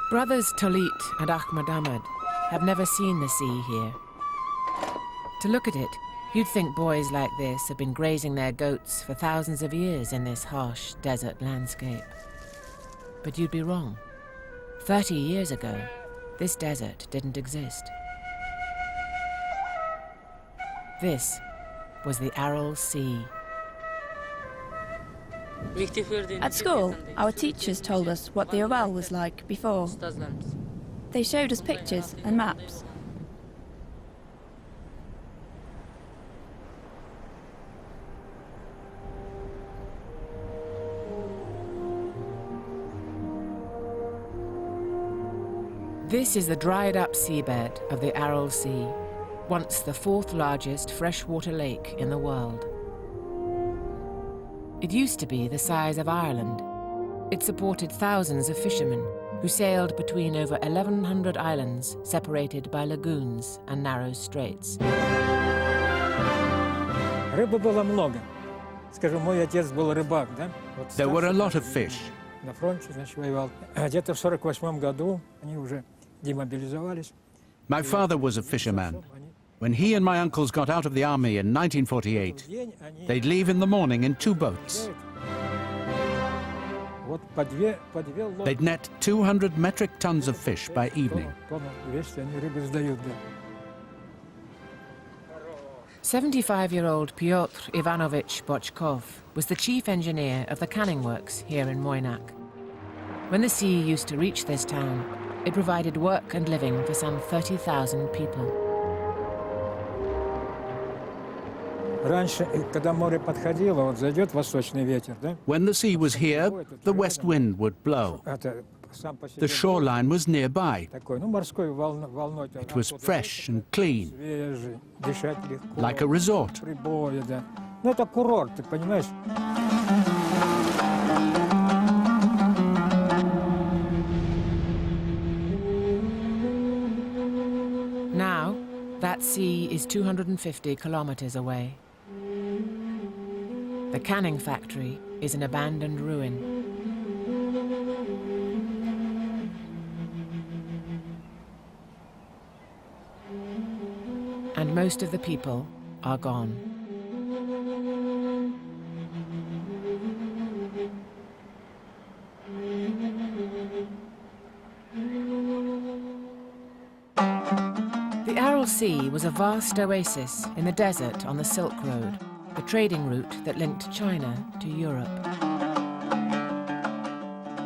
Brothers Tolit and Ahmad Ahmad have never seen the sea here. To look at it, you'd think boys like this have been grazing their goats for thousands of years in this harsh desert landscape. But you'd be wrong. 30 years ago, this desert didn't exist. This was the Aral Sea. At school, our teachers told us what the Aral was like before. They showed us pictures and maps. This is the dried-up seabed of the Aral Sea, once the fourth largest freshwater lake in the world. It used to be the size of Ireland. It supported thousands of fishermen who sailed between over 1,100 islands separated by lagoons and narrow straits. Рыбы было много. Скажем, мой отец был рыбак, да? There were a lot of fish. На фронте, значит, воевал. Где-то в 48 году они уже демобилизовались. My father was a fisherman. When he and my uncles got out of the army in 1948, they'd leave in the morning in 2 boats. They'd net 200 metric tons of fish by evening. 75-year-old Pyotr Ivanovich Bochkov was the chief engineer of the canning works here in Moynak. When the sea used to reach this town, it provided work and living for some 30,000 people. When the sea was here, the west wind would blow. The shoreline was nearby. It was fresh and clean, like a resort. Now, that sea is 250 kilometers away. The canning factory is an abandoned ruin. And most of the people are gone. The Aral Sea was a vast oasis in the desert on the Silk Road, the trading route that linked China to Europe.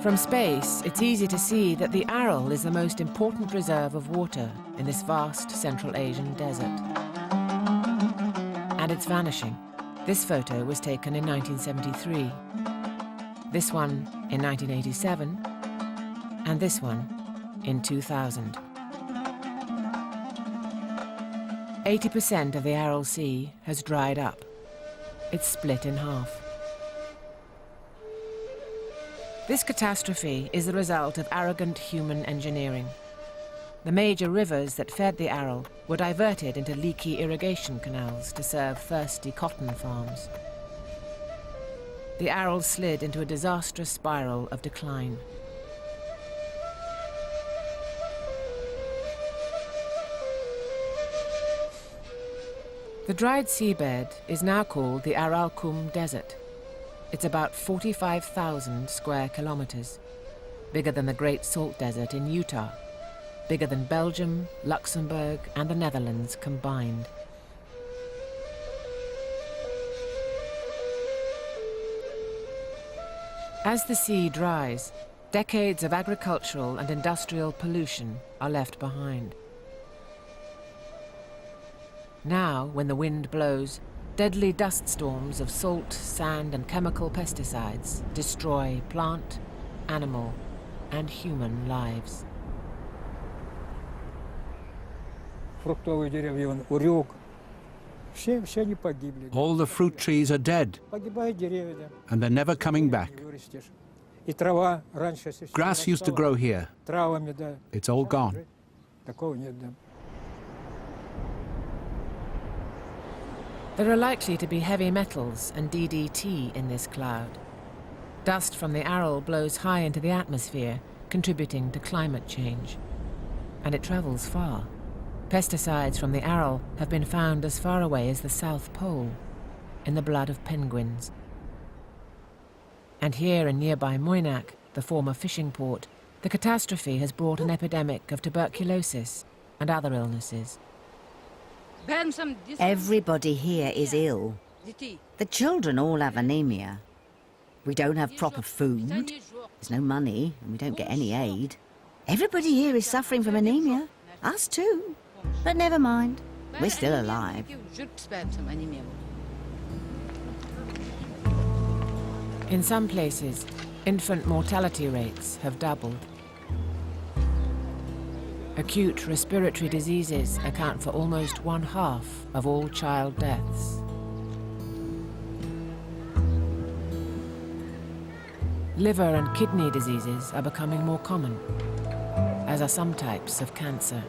From space, it's easy to see that the Aral is the most important reserve of water in this vast Central Asian desert. And it's vanishing. This photo was taken in 1973, this one in 1987, and this one in 2000. 80% of the Aral Sea has dried up. It's split in half. This catastrophe is the result of arrogant human engineering. The major rivers that fed the Aral were diverted into leaky irrigation canals to serve thirsty cotton farms. The Aral slid into a disastrous spiral of decline. The dried seabed is now called the Aralkum Desert. It's about 45,000 square kilometers, bigger than the Great Salt Desert in Utah, bigger than Belgium, Luxembourg, and the Netherlands combined. As the sea dries, decades of agricultural and industrial pollution are left behind. Now, when the wind blows, deadly dust storms of salt, sand, and chemical pesticides destroy plant, animal, and human lives. All the fruit trees are dead, and they're never coming back. Grass used to grow here. It's all gone. There are likely to be heavy metals and DDT in this cloud. Dust from the Aral blows high into the atmosphere, contributing to climate change. And it travels far. Pesticides from the Aral have been found as far away as the South Pole, in the blood of penguins. And here in nearby Moynac, the former fishing port, the catastrophe has brought an epidemic of tuberculosis and other illnesses. Everybody here is ill. The children all have anemia. We don't have proper food, there's no money, and we don't get any aid. Everybody here is suffering from anemia. Us too. But never mind, we're still alive. In some places, infant mortality rates have doubled. Acute respiratory diseases account for almost 1/2 of all child deaths. Liver and kidney diseases are becoming more common, as are some types of cancer.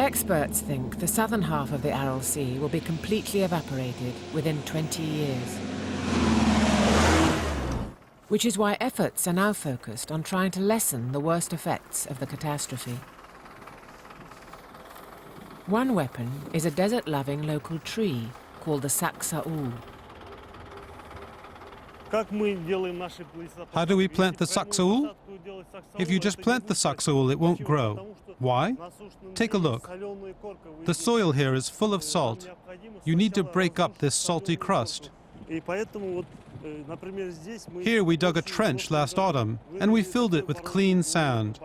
Experts think the southern half of the Aral Sea will be completely evaporated within 20 years. Which is why efforts are now focused on trying to lessen the worst effects of the catastrophe. One weapon is a desert-loving local tree called the saksaul. How do we plant the saksaul? If you just plant the saksaul, it won't grow. Why? Take a look. The soil here is full of salt. You need to break up this salty crust. Here we dug a trench last autumn, and we filled it with clean sand.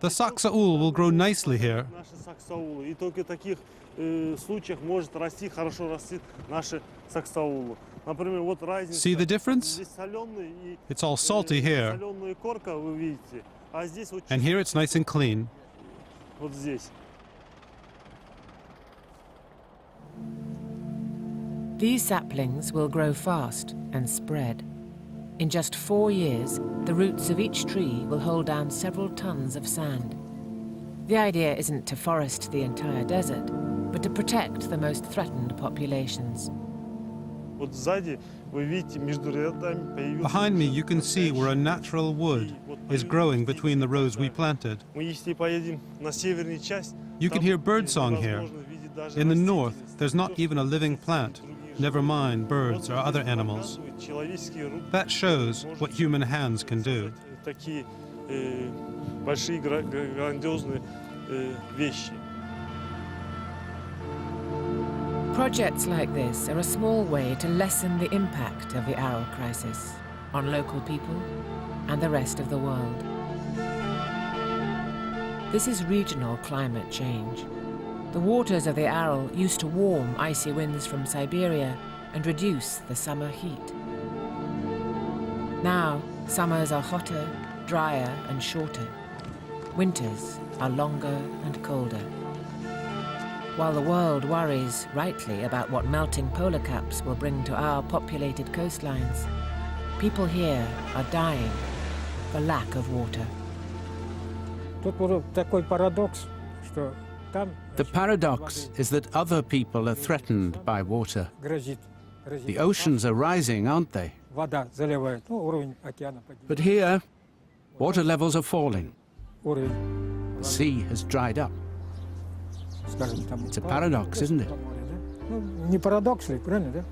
The saksaul will grow nicely here. See the difference? It's all salty here, and here it's nice and clean. These saplings will grow fast and spread. In just 4 years, the roots of each tree will hold down several tons of sand. The idea isn't to forest the entire desert, but to protect the most threatened populations. Behind me you can see where a natural wood is growing between the rows we planted. You can hear birdsong here. In the north, there's not even a living plant, never mind birds or other animals. That shows what human hands can do. Projects like this are a small way to lessen the impact of the Aral crisis on local people and the rest of the world. This is regional climate change. The waters of the Aral used to warm icy winds from Siberia and reduce the summer heat. Now, summers are hotter, drier and shorter. Winters are longer and colder. While the world worries, rightly, about what melting polar caps will bring to our populated coastlines, people here are dying for lack of water. The paradox is that other people are threatened by water. The oceans are rising, aren't they? But here, water levels are falling. The sea has dried up. It's a paradox, isn't it? Не парадокс ли, правильно, да?